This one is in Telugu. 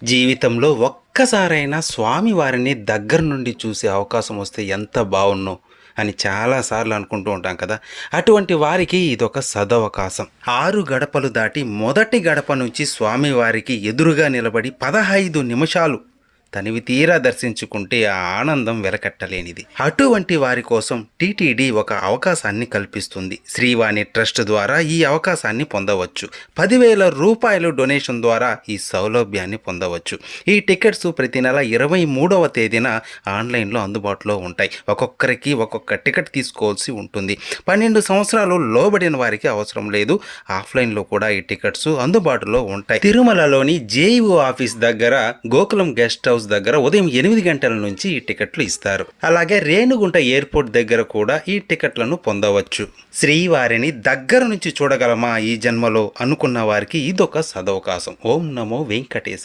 జీవితంలో ఒక్కసారైనా స్వామివారిని దగ్గర నుండి చూసే అవకాశం వస్తే ఎంత బావున్ను అని చాలాసార్లు అనుకుంటూ ఉంటాం కదా! అటువంటి వారికి ఇదొక సదవకాశం. 6 గడపలు దాటి మొదటి గడప నుంచి స్వామివారికి ఎదురుగా నిలబడి 15 నిమిషాలు తనివి తీరా దర్శించుకుంటే ఆ ఆనందం వెలకట్టలేనిది. అటువంటి వారి కోసం టీటీడీ ఒక అవకాశాన్ని కల్పిస్తుంది. శ్రీవాణి ట్రస్ట్ ద్వారా ఈ అవకాశాన్ని పొందవచ్చు. 10,000 రూపాయలు డొనేషన్ ద్వారా ఈ సౌలభ్యాన్ని పొందవచ్చు. ఈ టికెట్స్ ప్రతి నెల 23వ తేదీన ఆన్లైన్లో అందుబాటులో ఉంటాయి. ఒక్కొక్కరికి ఒక్కొక్క టికెట్ తీసుకోవాల్సి ఉంటుంది. 12 సంవత్సరాలు లోబడిన వారికి అవసరం లేదు. ఆఫ్లైన్లో కూడా ఈ టికెట్స్ అందుబాటులో ఉంటాయి. తిరుమలలోని జేఈఓ ఆఫీస్ దగ్గర గోకులం గెస్ట్ హౌస్ దగ్గర ఉదయం 8 గంటల నుంచి ఈ టికెట్లు ఇస్తారు. అలాగే రేణుగుంట ఎయిర్పోర్ట్ దగ్గర కూడా ఈ టికెట్లను పొందవచ్చు. శ్రీవారిని దగ్గర నుంచి చూడగలమా ఈ జన్మలో అనుకున్న వారికి ఇదొక సదవకాశం. ఓం నమో వెంకటేశ.